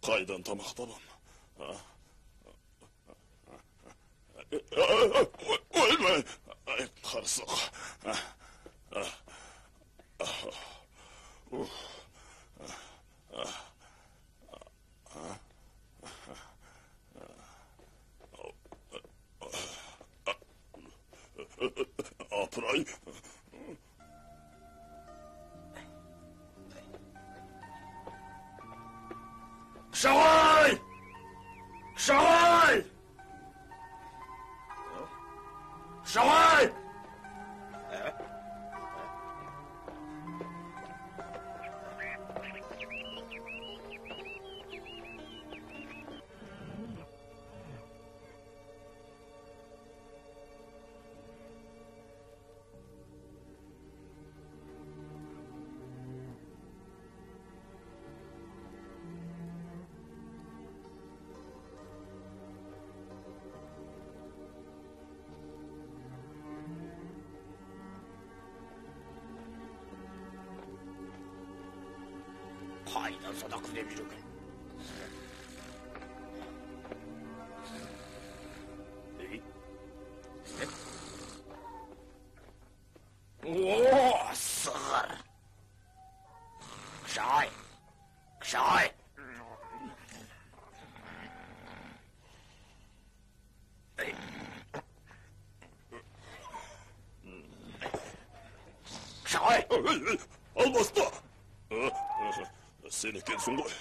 Qaydan tamақ табам? Өлмей! Қарсық. Апырай. Шағай! Шағай! Шағай! Qaydan sadaq іздеп жүр екен? О, сығыр! Қышағай! Қышағай! Қышағай! Албаста! Sen ekensin ғой.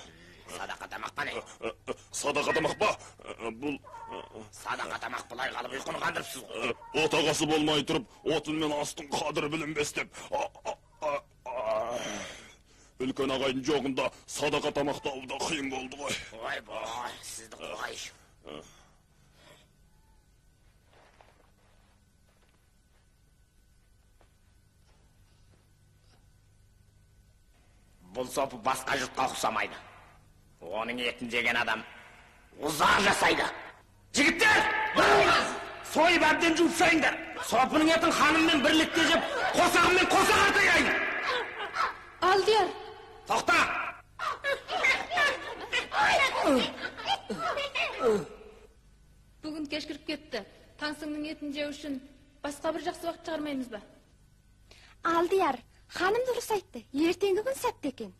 Садақа тамақ па не? Садақа тамақ па? Бұл... Садақа тамақ бұлай қалып ұйқыны қандырыпсыз ғой. Отағасы болмай тұрып, отын мен астың қадыры білінбес деп. Үлкен ағайдың жоғында садақа тамақ табуда қиын болды ғой. Ой, сізді қойшы. Бұл сопы басқа жұртқа ұқсамайды. Оның етін жеген адам ұзақ жасайды. Жігіттер! Сойып әбден жуып шайыңдар. Сопының етін ханыммен бірлікте жеп, қосағымен қосақ артайын. Алдияр! Тоқта! Бүгін кешкіріп кетті. Таңсыңның етін жеу үшін басқа бір жақсы уақыт шығармаймыз ба? Алдияр! Ханым дұрыс айтты. Ертеңгі күн сәтті екен.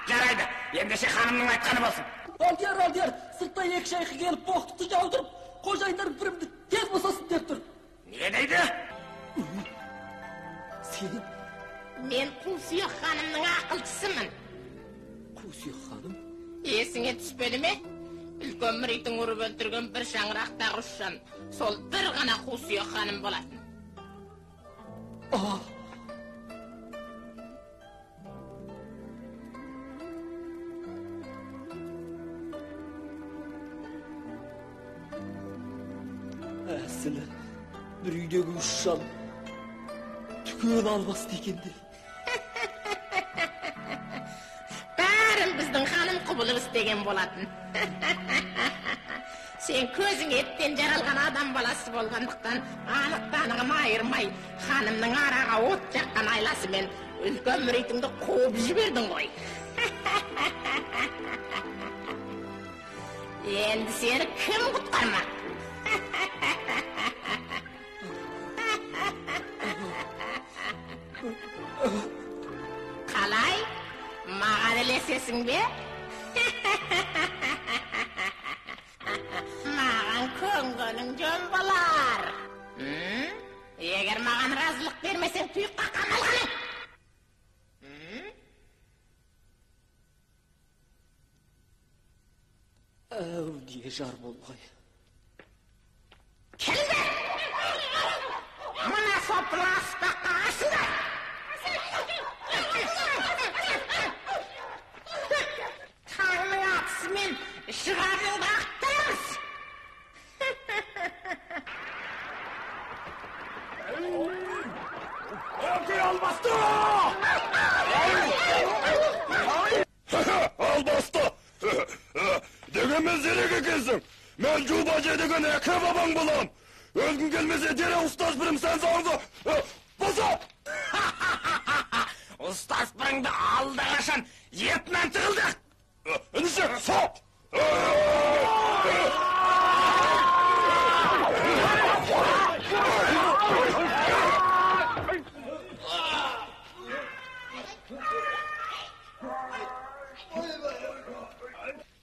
Жарайды. Ендеше ханымның айтқаны болсын. Алдияр, сыртта екі шайқы келіп боқтықты жаудырып, қожайындар бірімді тез босасын деп тұр. Не дейді? Сен? Мен Құлсүйек ханымның ақылшысымын. Құлсүйек ханым? Есіңе түспеді ме? Үлкен мүрейтін ұрып өлтірген бір шаңырақтағы ұшан. Сол бір ғана Құлсүйек ханым болатын. Әсілі, бір үйдегі ұшан түкен албасты екенде. Бәрін біздің ханым құбылыр істеген болатын. Сен көзің еттен жаралған адам баласы болғандықтан анық-танығын айырмай, ханымның араға от жаққан айласымен үлкен мүрейтіңді қуып жібердің ғой. Енді сені кім құтқармақ? Қалай? Маған ілесесің бе? Маған көңгінің жөн болар. Егер маған разылық бермесең, тұйыққа қамалғаның. Әудие жар болғай. Келіңдер! Мына сопыны аспаққа ашыңдар! Таңның атысымен шығарыңды ақтырамыз! Okey Albasta! Albasta! Degemiz zirege kesin. Men Cubacı degen Eke babang bulam. Özgün gelmese dere ustaz birim sen sağınıza. Basa! Ұстаспырыңды алды қашан етінен тығылды. Інісі, соқ!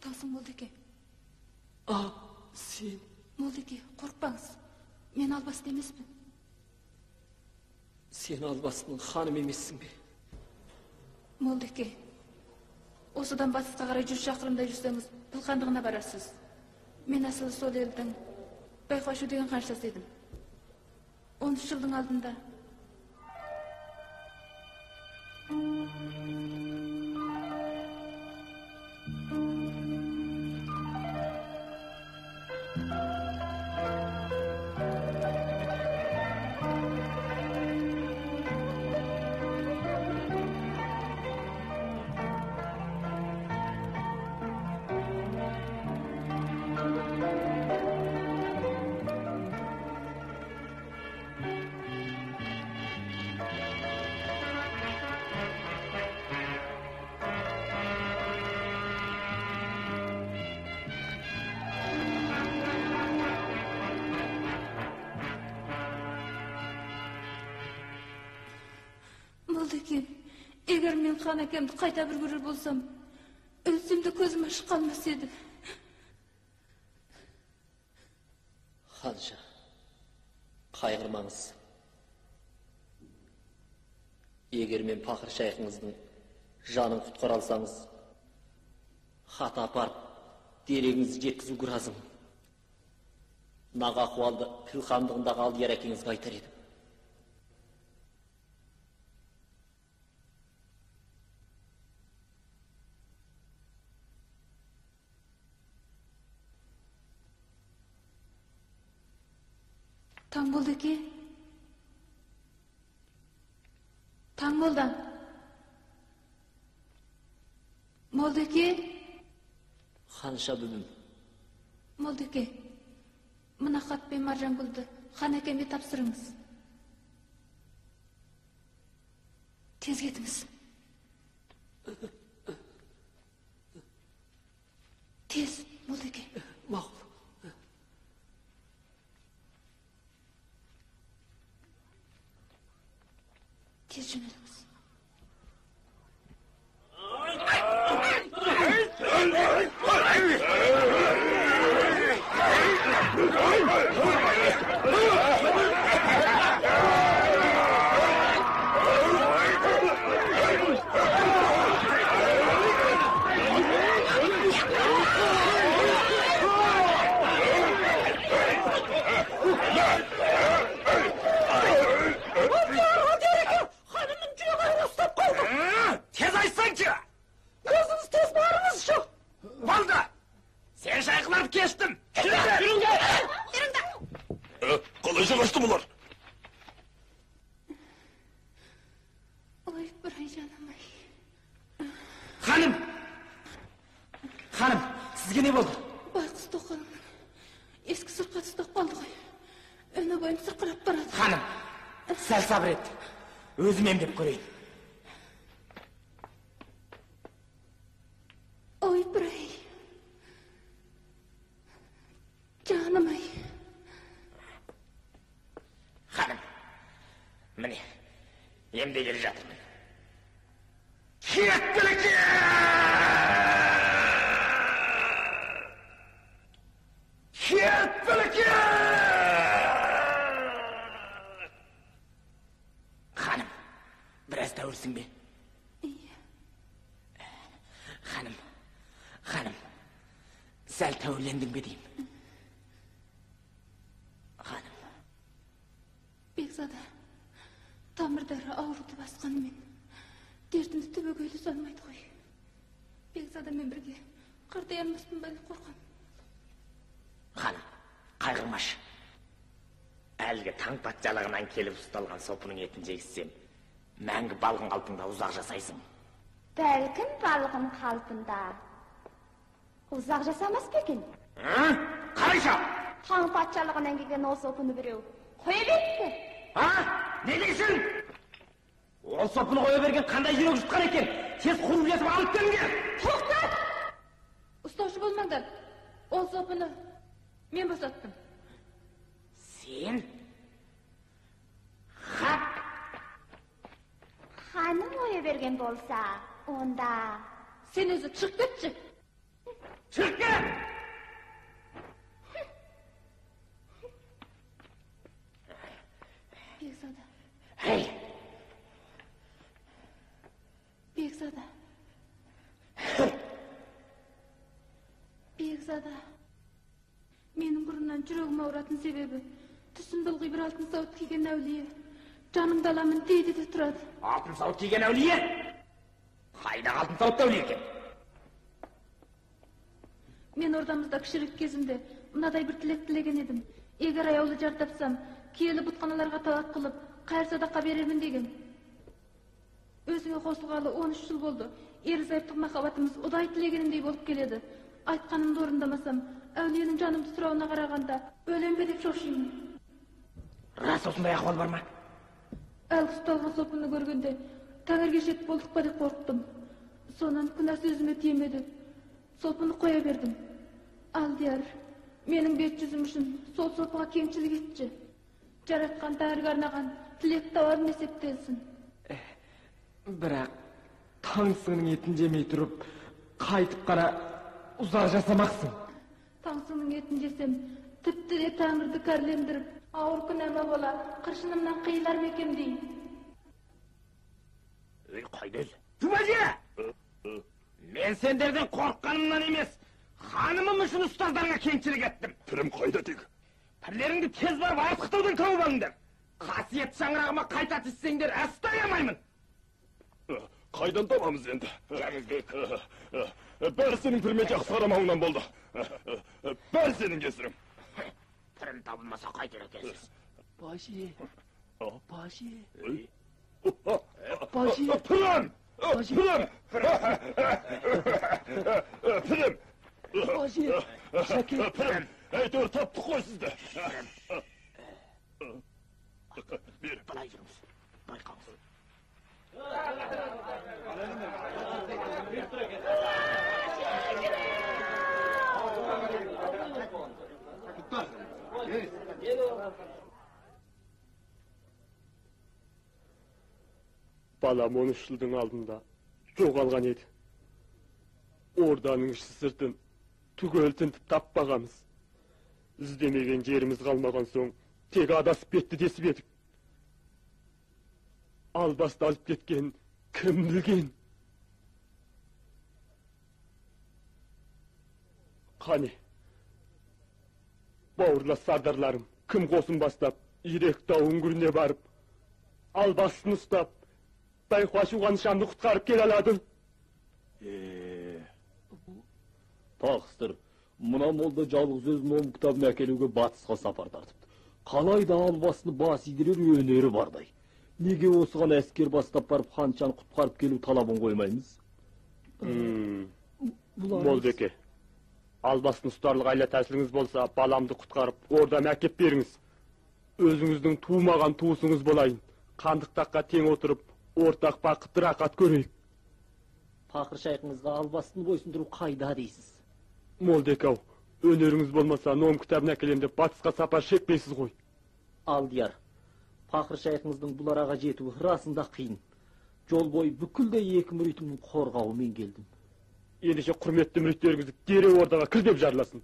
Таңсың Молдеке. Сен... Молдеке, қорқпаңыз. Мен албасты емеспін. Сен албастының ханым емессің бе? Молдеке, осыдан батысқа қарай 100 шақырымдай жүрсеңіз, Пылқандығына барасыз. Мен асылы сол елдің Байқашу деген қаншасы едім. 13 жылдың алдында. Молдеке, егер мен хан әкемді қайта бір көрер болсам, өлсемді көзім ашық қалмас еді. Ханша, қайғырмаңыз. Егер мен пақыр шайқыңыздың жанын құтқара алсаңыз, хат апарып, дерегіңізді жеткізуге разымын. Нақ ахуалды Піл хандығындағы алдияр әкеңізге айтар едім. Таң Молдеке. Таң Молдан. Молдеке. Ханша бүбім. Молдеке, мына хат пен Маржангүлді хан әкемге тапсырыңыз. Тез кетіңіз. Тез, Молдеке. Мақұл. Tez jöneliniz. Tez айтсаңшы! Өзіңіз тез барыңыз şu! Болды! Sen шайқылап кештім! Қалайша қашты бұлар? Ой, бір-ай жаным-ай. Ханым! Ханым, сізге не болды? Байқұс тоқалымның ескі сырқаты ұстап қалды ғой. Өне бойым сырқырап барады. Ханым, сәл сабыр ет. Өзім емдеп көрейін. Ой, бір-ай. Жаным-ай. Ханым, міне, емде келе жатырмын. Кеттілік! Кеттілік! Ханым, біраз тәуірсің бе? Ханым, сәл тәуірлендің бе деймін? Ханым. Бекзада, тамырдары ауруды басқанымен, дертімді түбегейлі салмайды ғой. Бекзадамен бірге қартаянмаспын ба деп қорқам. Ханым, қайғырмашы. Әлгі таң патшалығынан келіп ұсталған сопының етін жегізсем, мәңгі балғын қалпыңда ұзақ жасайсың. Бәлкім балғын қалпында ұзақ жасамас бекен. Қалайша? Таң патшалығынан келген осы күні біреу қойып етті. Не дейсің? Ол сопыны қоя берген қандай жүрек жұтқан екен? Тез қуып жетіп алып келіңдер. To'xtat! Ustoshi bo'lmanglar. O'z sopini men bosatdim. Sen? Haq. Xanim o'ya bergan bo'lsa, onda Sen o'zi chiqib ketchi. Chiqib ket! Bekzoda. Hey! Bekzoda. Bekzoda. Mening burundan yuragim og'ratning sebebi tusim bilg'i bir oltin sovut kiygan avliya. Canımda alamın deydi de turadi. Altın sovut kiygan avliya? Qayda altın sovut avliya ekan? Men ordamızda kişilik kezimde mınaday bir tilek tilegen edim. Eğer ayavlı jar tapsam, kiyeli butqanalarga tavat qılıp, qayır sadaqa berermin degen. Özüne qo'shilg'ali 13 yil bo'ldi. Erzaytlik mahabatimiz uday tilegenindey bo'lib keledi. Aytqanimni o'rindamasam, avliyaning jonimni turavına qaraganda o'lembe deb shoshiyman. Ras osындай ahvol bormi? Alqis tolg'an sopini ko'rganda tangirga yetib bo'ldik deb qo'rqdim. So'ndan kunasi o'zime tiyemedi. Sopini qo'ya berdim. Aldiyar, mening bet yüzüm uchun sol sopiga kemchilik etchi. Jaratgan tangirga arnagan tilek tavarni eseptelsin. Biroq tangsыңның етін жемей тұрып, қайтып қана ұзақ жасамақсың. Tangsının етін jesem, tüptü de tangirdi karlendirip, ağır küneme bola, qırşınımdan qıyılar mekem deyin. Qayda o'zi? Tumaji! Men senderden korkkanımdan emes, hanımım üçün ustazlarga kengchilik ettim. Pirim qayda deg? Pirleringni tez barib asqituvdan ko'mib olinglar. Qasiyet shang'irog'ima qayta tishsanglar, astayolmayman. Qaydan topamiz endi? Bari sening pirime yaxshi qaramag'ingdan bo'ldi. Bari sening kesirim. Pirim topilmasa qaytar ekansiz. Başı, başı, Pirim! Pirim! Pirim! başı, şeker. Pirim! Hey dur, taptık qo'y sizdi. Bir. Qalay yuribsiz? Bayqаңыз. Balam 13 yılın aldığında жоғалған еді. Орданың іші сыртын түгел тінтіп таппағамыз. İzlemеген жеріміз қалмаған соң тек адасып кетті десіп едік. Албасты алып кеткен кім білген? Қане, бауырлас сардарларым кім қосын бастап, ирек тау үңгіріне барып, албасын ұстап, байқуашуға нышанды құтқарып кел алады. Тақсыр, мына молда жалғыз өзінің ом кітабын әкелуге батысқа сапар тартыпты. Қалайда албасыны бас идірер өнері бардай. Неге осыған әскер бастап барып ханшаны құтқарып келу талабын қоймаймыз? Молдеке, албасын ұстарлық айла тәсіліңіз болса, баламды құтқарып, ордан әкеп беріңіз. Өзіңіздің туымаған туысыңыз болайын. Қандықтаққа тең отырып, ортақ бақыт рақат көрейік. Пақыр шайқыңызға албасын бойсындыру қайда дейсіз? Молдекау, өнеріңіз болмаса, ном кітабын әкелем деп батысқа сапар шекпейсіз ғой. Алдияр, пақыр шайқыңыздың бұл араға жетуі расында қиын. Жол бой бүкілде екі мүритімнің қорғауымен келдім. Ендеше құрметті мүриттеріңізді дереу ордаға кір деп жарласын.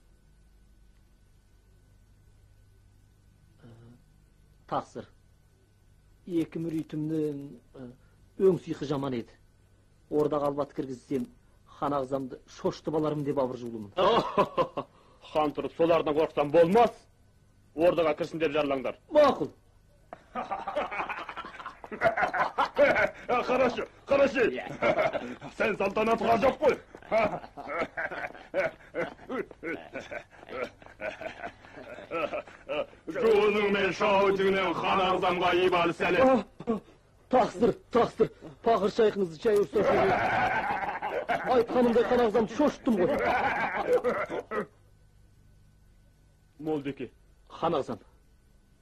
Тақсыр, екі мүритімнің өңсүйқі жаман еді. Ордаға албат кіргізсем, хан ағзамды шошты баларым деп абыржулымын. Хан тұрып, солардан қорқсам болмас. Ордаға кірсін деп жарлаңдар. Мақұл. Қарашы, қарашы. Сен салтанатқа жоқ қой. Жуының мен шаудыңның хан ағзамға ибалы сәлем. Тақсыр, пақыр шайқыңызды шай ұрса шөре. Айтқанымдай хан ағзамды шошыттым ғой. Молдеке, Хан ағзам,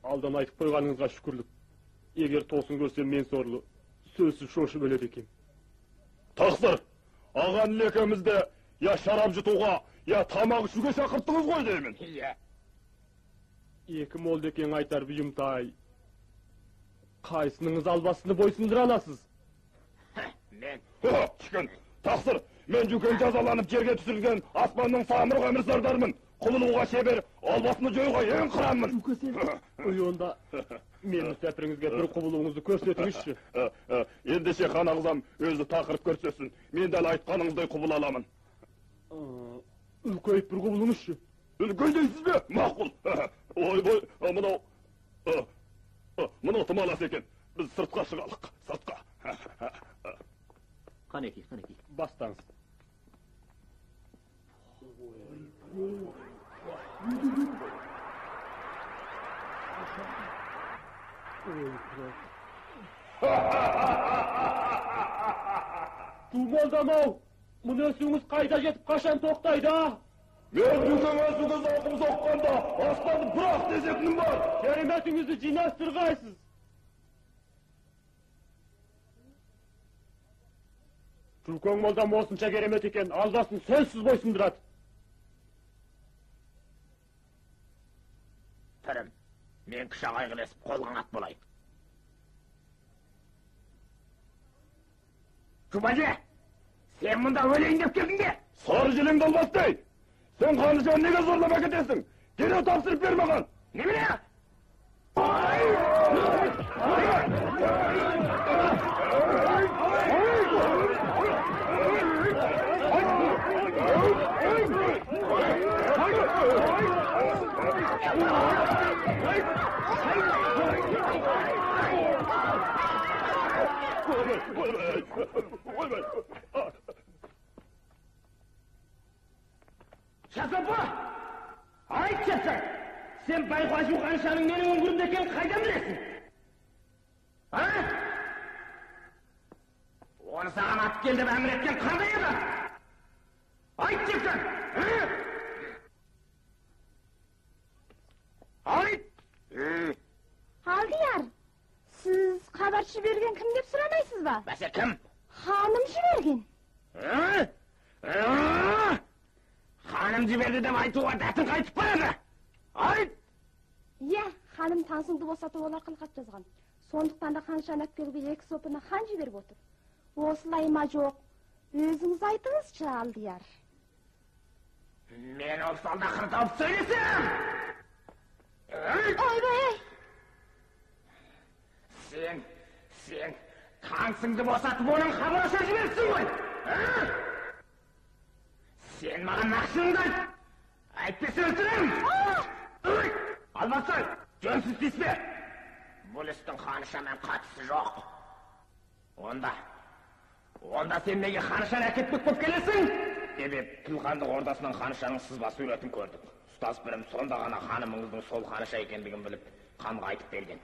алдан айтып қойғаныңызға шүкірлік. Егер тосын көрсем мен сорлы, Сөзсіз шошып өледі екен. Тақсыр, ағаның екеумізді я шарап жұтуға, я тамақ ішуге шақырттыңыз ғой деймін. Иә. Екі молдекең айтар бұйымтай. Қайсыныңыз албасыны бойсындыра аласыз? Мен. Шықын, тақсыр, мен жүкен жазаланып жерге түсірілген аспанның самұрық әмірсардармын. Құлылуға шебер, албасыны жойға ең қыранмын. Онда мені сәпіріңізге бір құбылуыңызды көрсетіңізші. Ендеше хан ағзам өзі тақырып көрсетсін. Мен дәл айтқаныңыздай құбыл аламын. Үлкейіп бір құбылыңызшы. Үлкен дейсіз бе? Мақұл. Ой, мынау тым алас екен. Біз сыртқа шығалық, сыртқа. Қанеки. Бастаңыз. Тумолдамау, мұны өсіңіз қайда жетіп қашан тоқтайды? Мен жүзің өсуге зауқым соққанда, аспанды бұрақ десетінім бар. Кереметіңізді жинастырғайсыз. Жүкең молдам осынша керемет екен, алдасын сөзсіз бойсындырады. Түрім, мен кіші ағайғылесіп қолғанат болайын. Жұбаже, сен мұнда өлейін деп келдің бе? Сары желеңді албастай. Sen Xanışan'ı nege zorlamak edesin? Geri topsırıp ver bakan. Ne bileyim? Şasapı! Ayıp çıksın! Sen Baykaşı Xanışan'ın benim ömrümdeki kaydan bilesin? Ha? Onu sana at geldi ve emretken kanday adam! Ayıp çıksın! Ha? Ayıp! Алдияр, siz xabarchi bergen kim deb so'ramaysizmi? Basa kim? Xonim jibergen. Hanım jiberdi deb aytuva datin qaytib boradi. Ayt! Iya, xonim Tansingni bosatib olar qilqat yozgan. So'nduktan da Xanışan akkelga 2 sopini xan jiberib o'tir. Oslayma yo'q. O'zingiz aytingizchi, Aldiyar. Men olsalda qirtib söylesem. Oy! Sen Tansingni bosatib onun xabarcha jibersin qo'y. Sen bana naqshingdan aytpesa o'ltirim. Albatta, jönsiz tisbe. Bu listin Xanışan'dan qatısı yo'q. Onda sen nega Xanışan aketmek bo'lib kelasan? Deb Tilxandiq ordasынан Xanışan'ın sızbası üreten gördük. Ustaz birim sonda gana hanımыңыздың сол Xanışa ekendigin bilip xanға айтып берген.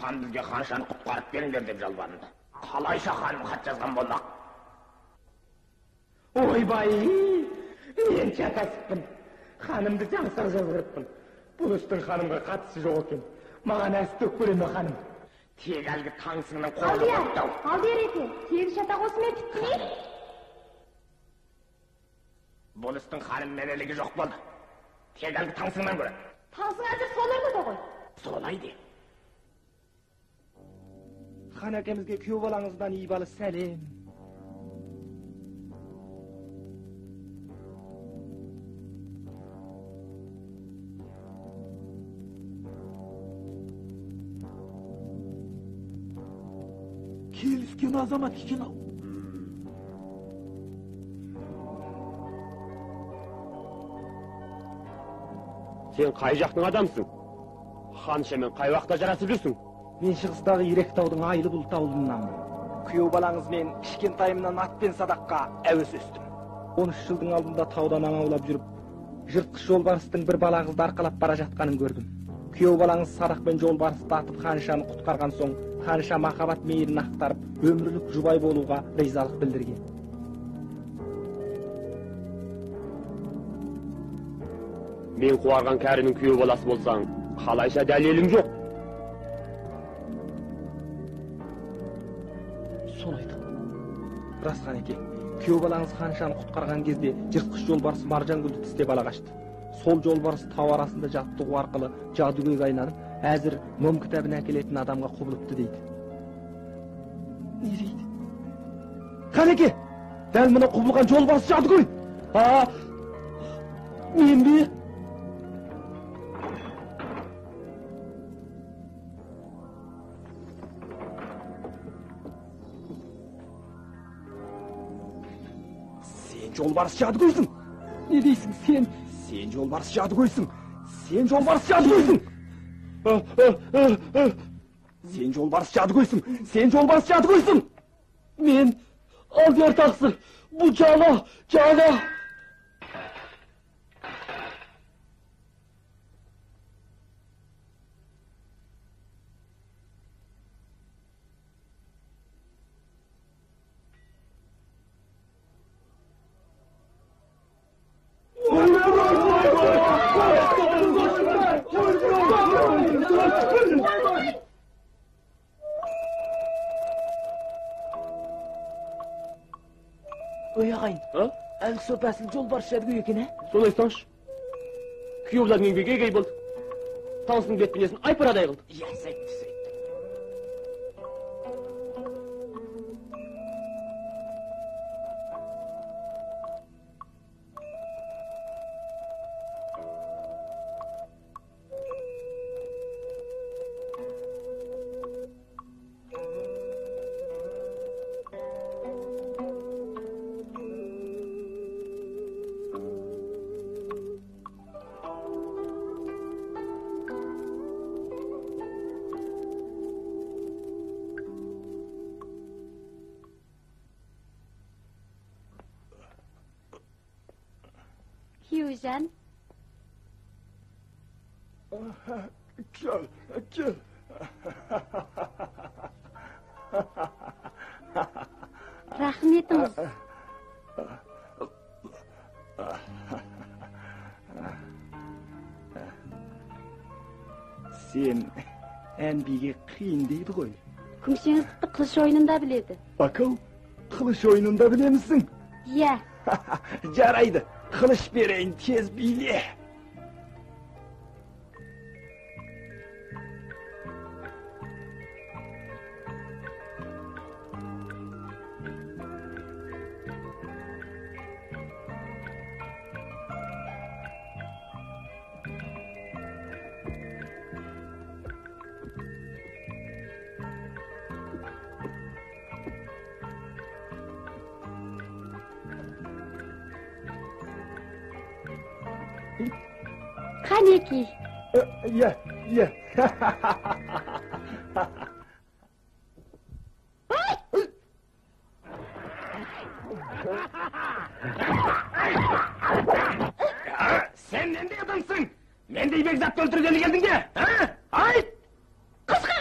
Хан бізге Xanışan'ı құтқарып беріңдер деп жалбарынды. Қалайша ханым хат жазған болмақ? Ойбай, мен чатасыппын. Ханымды жаңсақ жазғырыппын. Бұл істің ханымға қатысы жоқ екен. Маған әстік көреме ханым. Тек әлгі Таңсыңның қолы қоттау. Алдияр еке, тегі шатақ осымен бітті. Бұл істің ханым менелігі жоқ болды. Тек әлгі Таңсыңнан көрі. Таңсың әзір соларды да ғой. Солайды. Хан әкемізге күйеу балаңыздан ибалы сәлем. Келіскен азамат екен ау. Сен қай жақтың адамсың? Xanışaмен қай уақытта жарасып жүрсің? Мен шығыстағы Иректаудың айлы бұлт ауылынанмын. Күйеу балаңызмен кішкентайымнан атпен садаққа әуес өстім. 13 жылдың алдында таудан аң аулап жүріп, жыртқыш жолбарыстың бір балағызды арқалап бара жатқанын көрдім. Күйеу балаңыз садақпен жолбарысты атып Xanışаны құтқарған соң, Xanışа махаббат мейірін ақтарып, өмірлік жұбай болуға ризалық білдірген. Мен қуарған кәрінің күйеу баласы болсаң, қалайша дәлелің жоқ. рас Канеке. Күйөө балаңыз Ханшаны куткарган кезде жырткыч жолбарыс Маржангүлдү тистеп ала качты. Сол жолбарыс тау арасында жаттыгуу аркылы жадугөйгө айланып, азыр Мом китабын әкелетін адамға құбылыпты дейді. Не дейді? Канеке, дәл мына құбылған жолбарыс жадугөй. Мен бе? Сен жолбарыс жадугөйсің. Не дейсің сен? Сен жолбарыс жадугөйсің. Сен жолбарыс жадугөйсің. Сен жолбарыс жадугөйсің. Сен жолбарыс жадугөйсің. Мен алдияр тақсыр. Бұл жала. Öy ağayın. Әлгі сопасыл жолбарыс жадугөй екен, Солай саншы. Күйеулердің еңбегі егей болды. Танысының бет бейнесін айпырадай қылды. Ясайтты. Kuyucan. Gel. Rahmetiniz. Sen әнбиге қиын дейді ғой. Күмшеңізді қылыш ойынында біледі. Bakıl, kılıç oyununda bile misin? Иә. Жарайды, kılıç берейін tez bile. Kaneki. Ye. Sen nende adamsın? Men de İbek Zat'ı öldürgeni geldin de. Ay! Kızka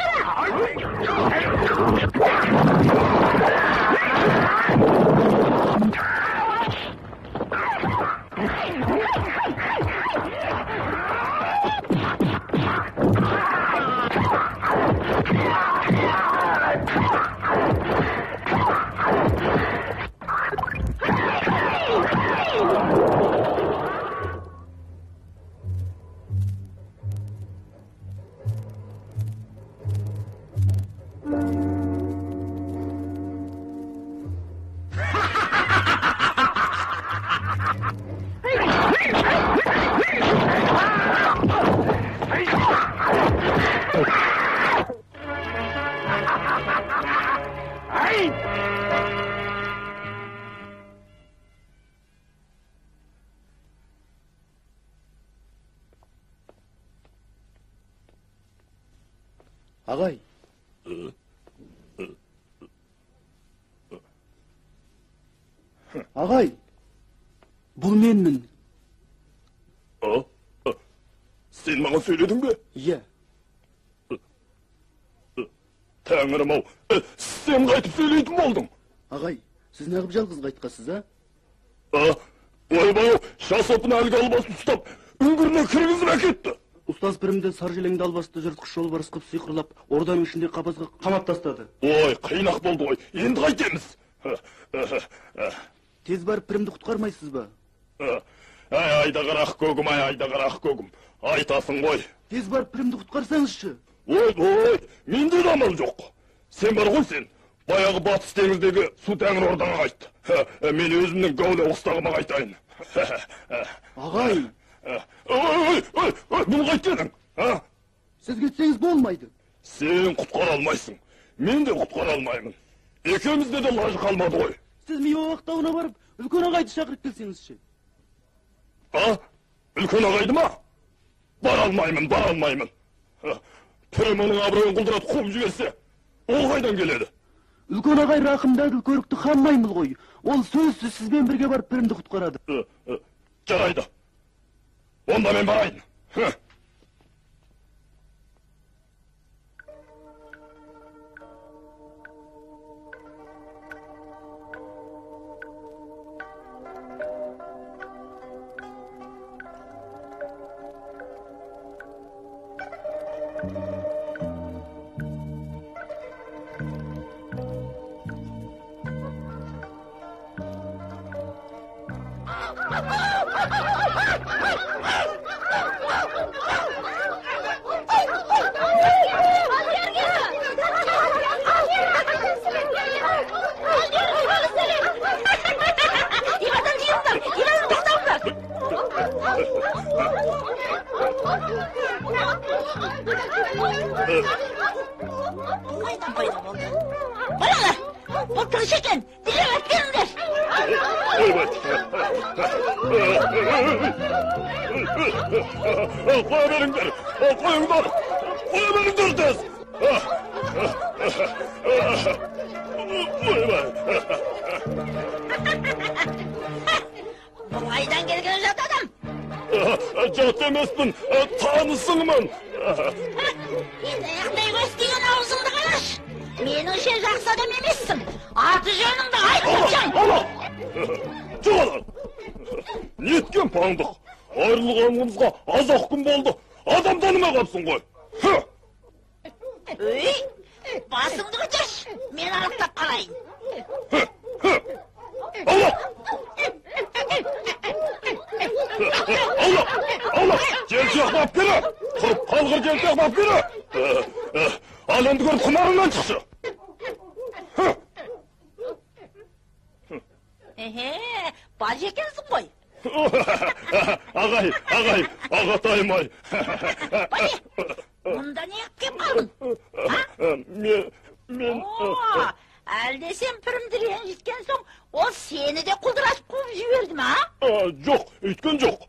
Ağay. Ağay. Bu menmin. Sen bana söyledin mi? Ye. Tanrım ol. Sen kaytıp söyleydin mi oldun? Ağay, siz ne yapıp жалгыз kaytıkasız ha? Oybağı şahsatını algı albasını tutup üngürüne kırgızıp әкетті. Устаз пірімді сар желеңді албасты жыртқыш жолбарыс қып сыйқырлап, орданың ішінде қапасқа қамап тастады. Ой, қиынақ болды ғой. Енді қайтеміз? Tez барып пірімді құтқармайсыз ба? Айда қарақ көгім, айда қарақ көгім. Айтасың ғой. Тез барып пірімді құтқарсаңызшы. Ой, менде де амал жоқ. Сен бар ғой сен. Баяғы батыс теңіздегі су тәңір ордаға қайт. Мен өзімнің гәуле ұстағыма қайтайын. Ағай, Бұл қайтқаның? сіз кетсеңіз болмайды. Сен құтқара алмайсың. Мен де құтқара алмаймын. Екеумізде де лажы қалмады ғой. Сіз Миуақ тауына барып, үлкен ағайды шақырып келсеңізші. Үлкен ағайды ма? Бара алмаймын. Пірім оның абыройын құлдырат қуып жіберсе, ол қайдан келеді? Үлкен ағай рақымдадыл көрікті хан маймыл ғой. Ол сөзсіз сізбен бірге барып пірімді құтқарады. Жарайды. Онда мен барайын. Қайдан пайда болды? Балалар, бұл тыныш екен, дереу әткеніңдер. Қоя беріңдер, тез. Бұл қайдан келген жат адам? Жат емеспін, танысыңмын. Енді аяқтай көз деген аузыңды қараш. Меніңше жақсы адам емессің. Аты жөніңді айтып жан. Жоғалар. Неткен паңдық. Айырылғанымызға аз-ақ күн болды. Адам танымай қапсың ғой. Өй, басыңды көтерш. Мен анықтап қарайын. Allah! Jelsiyak bap kere! Kırıp kalgır jelsiyak bap kere! Al endi görüp kumarından çıkşı! Bacı ekensin koy. Ağatayım ay! Bacı, bunda ne yapayım kaldın? Men... Әлде сен пірімді ренжіткен соң, ол сені де құлдырасып қуып жіберді ма? Жоқ, өйткен жоқ.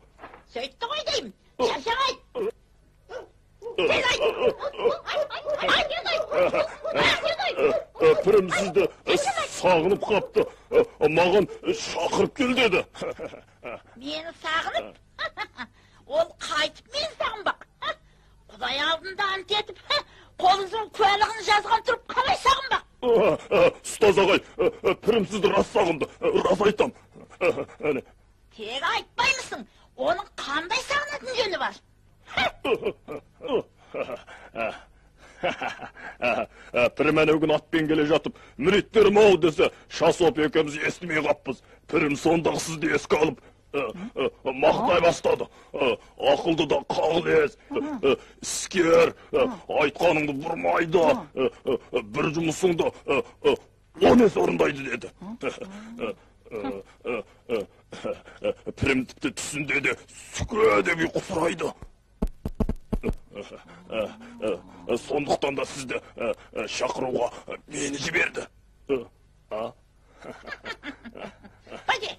Сөйтті ғой деймін, шашақ айт. Тез айт. Пірім сізді сағынып қапты. Маған шақырып кел деді. Мені сағынып? Ол қайтып мен сағынбақ. Құдай алдында ант етіп, қолыңыздың куәлігін жазған тұрып қалай сағынбақ? Ұстаз ағай, пірім сізді рас сағынды, рас айтам. Тек айтпаймысың, оның қандай сағынатын жөні бар? Пірім әнеугін атпен келе жатып, мүреттерім ау десе, Шасоп екеміз естімей қаппыз. Пірім сондағы сізді еске алып, мақтай бастады. Ақылды да қағылез, іскер, айтқаныңды бұрмайды, бір жұмысыңды 10 есе орындайды деді. Пірім тіпті түсінде де сүкре деп ұйқысырайды. Сондықтан да сізді шақыруға мені жіберді. Бәке,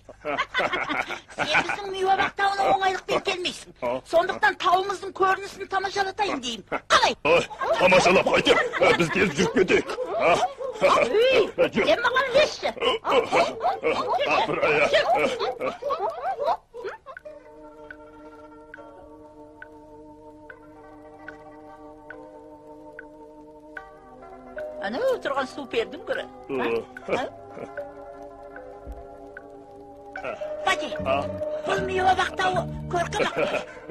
сен біздің Миуақ тауына оңайлықпен келмейсің. Сондықтан тауымыздың көрінісін тамашалатайын деймін. Қалай? Тамашалап қайтем, біз тез жүріп кетейік. Сен маған ілесші. Ана отырған су пердің көрі. Бәке, Бұл мио бақтауы көркем-ақ.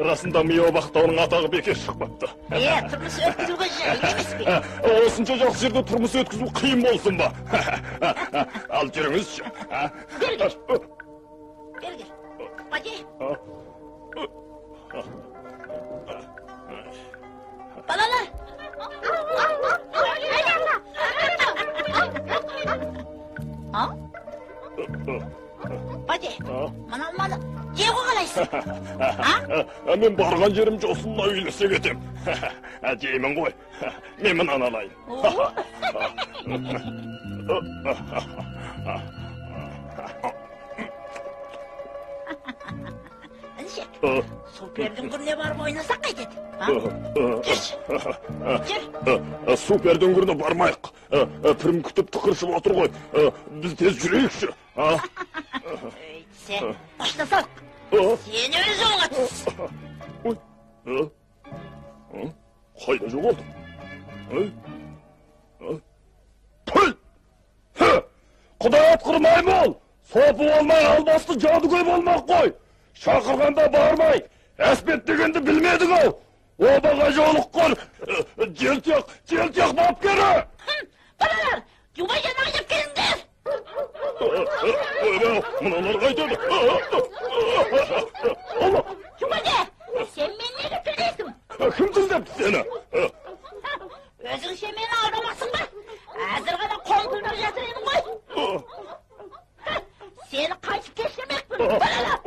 Расында мио бақтауының атағы бекер шықпапты. Тұрмыс өткізуге жайлы емес пе? Осынша жақсы жерде тұрмыс өткізу қиын болсын ба? Ал жүріңізші. Бергер. Бади. Балалар. Бади, мынаны жеуге қалайсың? Мен барған жерімде осындай үйлесе кетем. Жеймін ғой. Мен мынаны алайын. Інішек, супердің күріне барып ойнасақ қайтеді? Жүр. Супердің күріне бармайық. Пірім күтіп тықыршып отыр ғой. Біз тез жүрейікші. Сен қоштасалық. Сен өз оңға түс. Қайда жоғалдың? Құдай атқырмай бол! Сопы болмай албасты жадыгөй болмақ қой! Шақырғанда бармай, әспет дегенді білмедің ау! Обаға жолық қор! Желтек бапкері! Балалар, жумай жанағы жеп келіңдер! Мұналар қайтады! Жумаде, сен мен неге тілдейсің? Кім тілдепті сені? Өзіңше мені алдамасың ба? Әзір ғана қоңқылдар жатыр едің ғой? Сені қайтып кешірмекпін, балалар!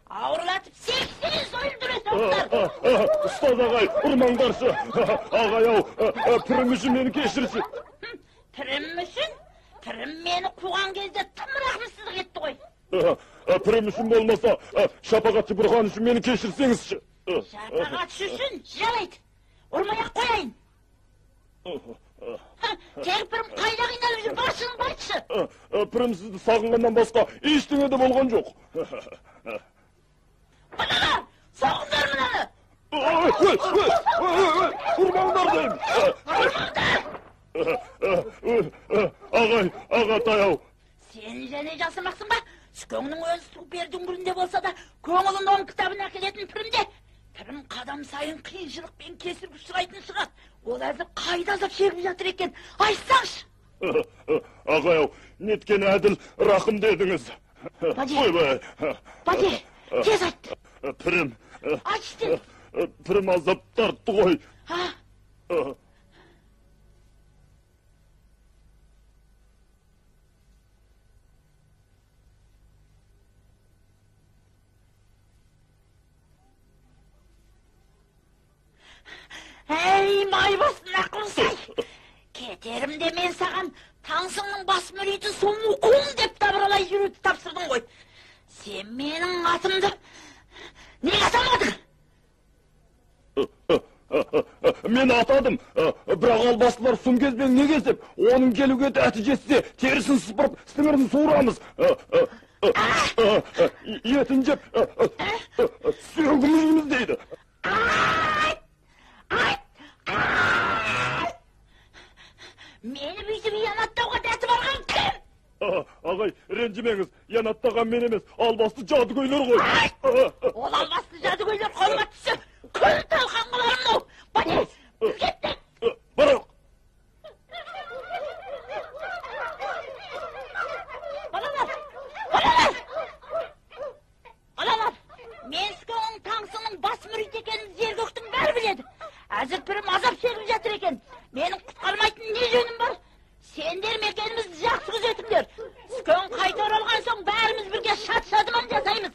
Ауырлатып 80 өлдіресің олар! Ұстаз ағай, ұрмаңдаршы! Ағай-ау, пірім үшін мені кешірсін! Пірім үшін? Пірім мені қуған кезде тым рақымсыздық етті ғой! Пірім үшін болмаса, шапағатшы бұрған үшін мені кешірсеңізші! Шапағатшы үшін жарайды! Ұрмай-ақ қояйын! Тек пірім қайда қиналып жүр, басын айтшы! Пірім сізді сағынғаннан басқа ештеңе де болған жоқ. Балалар, соғыңдар мынаны! Ұрмаңдар деймін! Ағатай-ау! Сен және жасымақсың ба? Сүкеңнің өзі супердің бірінде болса да, көңілін оң кітабын әкелетін пірімде. Пірім қадам сайын қиыншылықпен кесіп ұшырайтын шығар. Ол әзір қайда азап шегіп жатыр екен? Айтсаңшы! Ағай-ау, неткен әділ рақым дедіңіз. Бади, тез айт. Пірім. Айтшы. Пірім азап тартты ғой. Әй, майбасын ақылсай! Кетерімде мен саған Таңсыңның бас мүриті Сомукун деп табыралай жүруді тапсырдың ғой. Сен менің атымды неге атамадың? Мен атадым, бірақ албастылар сұм кезбен не кезіп, оның келуге дәті жетсе, терісін сыпырып, сіңірін суырамыз. Етін жеп, сүйегіміз дейді. Мені бүйтіп иянаттауға дәті барған кім? Ағай, ренжімеңіз, иянаттаған мен емес, албасты жадыгөйлер ғой. Ол албасты жадыгөйлер қолыма түссе, күл талқан қыларым ол. Бәне, кеттік. Барақ. Балалар, мен Сүкеңнің Таңсыңның бас мүрит екенін зергөктің бәрі біледі. Әзір пірім азап шегіп жатыр екен. Менің құтқармайтын не жөнім бар? Сендер мекенімізді жақсы күзетіңдер. Сүкең қайта оралған соң бәріміз бірге шат-шадыман жасаймыз.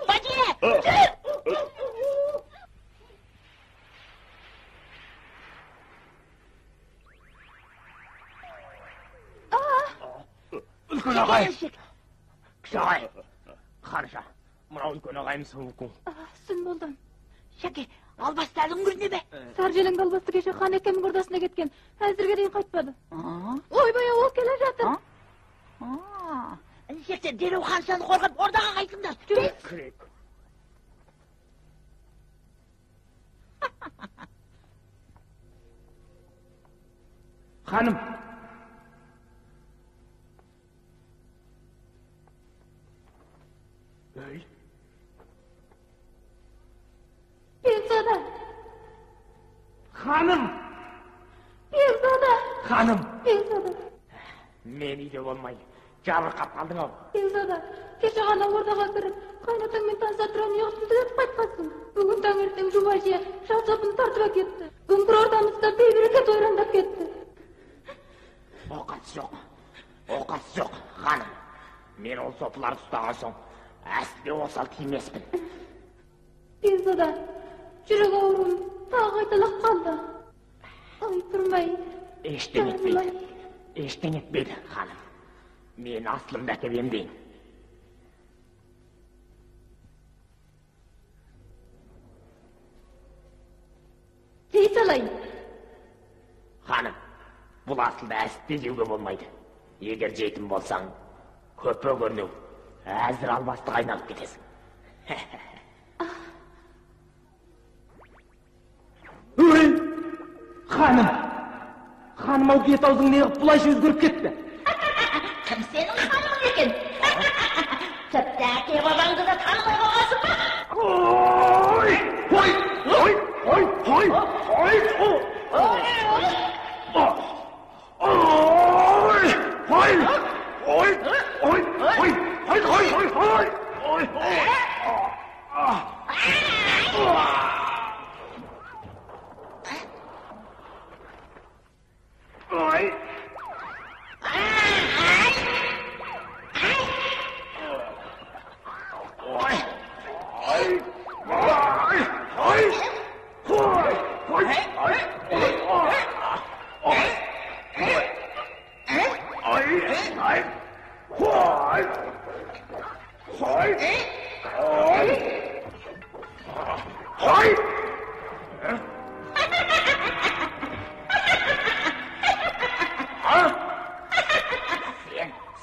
Бадие, жүр! Үлкен ағай! Кіші ағай! Қарша, мынау үлкен ағайым Сомукун. Сүн болдым. Шәке, албастардың күріне бе? Саржелең албасты кеше хан екемін құрдасына кеткен. Әзірге дейін қайтпады. Ойбай, ол келе жатыр. Інішектер дереу ханшаны қорғап ордаға қайтыңдар. Кірек. Ханым. Hanım! Bekzada! Hanım! Bekzada! Men uyda bo'lmay, jabirqab qolding-ov. Bekzada, kecha g'ana o'rtaga kirib, qaynotang men tansatirani yig'ib deb qaytqasin. Bugun tangirtang Jumajiya shahzodni tortib ketdi. Bugun o'rtamizda beberakat o'yrandab ketdi. Ovqatsiz yo'q, hanım. Men ol soplarni tutagan so'ng, asli o'sal tiymesmin. Bekzada, jurak og'rim tag'i qaytalab qoldi. Ay turmay. Eştin etmeydi hanım. Men aslımdaki bendeyim. Teysalayın. Hanım, bu aslında asli jeuge bolmaydı. Eğer jeytim bolsaң, köpö görünüp, azir alбастык aynalıp ketesin. Hanım! Hanım o bet aldın ne yapıp bulayşı özgürüp gitti. Kim senin hanımın eken? Tüpteki babangı da tanımay kalgasın mı?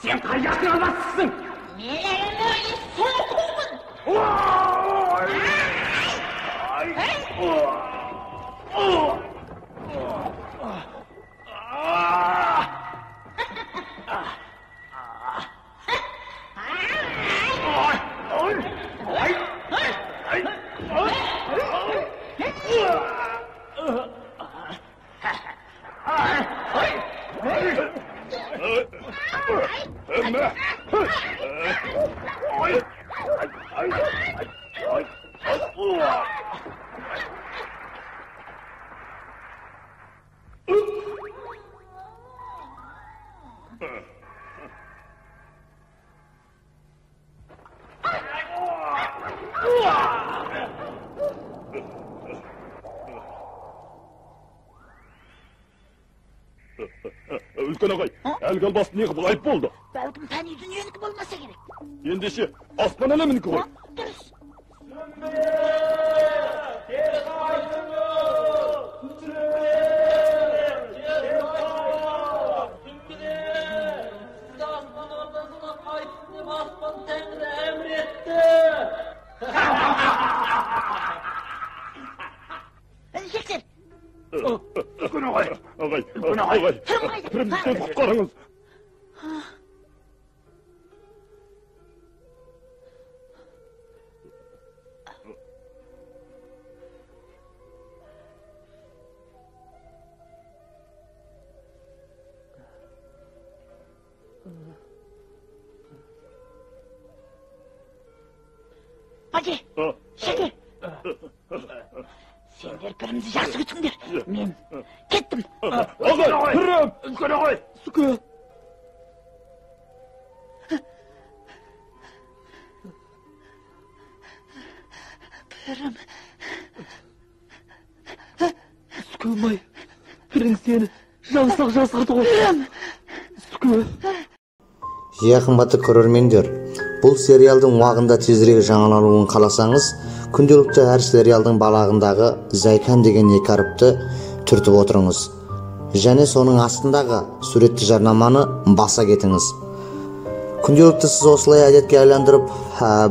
Sen kayyakını almazsın. Nelerin öyle soğukumun? Үлкен ағай, әлгі албасты неғып ғайып болды? Бәлкім тәни дүниенікі болмаса керек. Ендеше, аспан әлемінікі ғой. Дұрыс. Жексен! Үлкен ағай, пірімізден құтқарыңыз. Hadi, şeker. Sendер бірімізді жақсы күтіңдер. Мен кеттім. Ағай, пірім! Үлкен ағай! Сүкі! Пірім. Сүкі май, пірің сені жасқырды ғой. Пірім! Сүкі! Иә қымбатты көрермендер, бұл сериалдың уақытында тезірек жаңалануын қаласаңыз, күнделікті әр сериалдың балағындағы Зайкан деген екі әріпті түртіп отырыңыз. Және соның астындағы суретті жарнаманы баса кетіңіз. Күнделікті сіз осылай әдетке айландырып,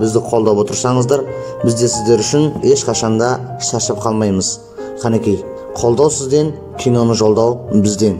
бізді қолдап отырсаңыздар, біз де сіздер үшін ешқашанда шаршап қалмаймыз. Қанекей, қолдау сізден, киноны жолдау бізден.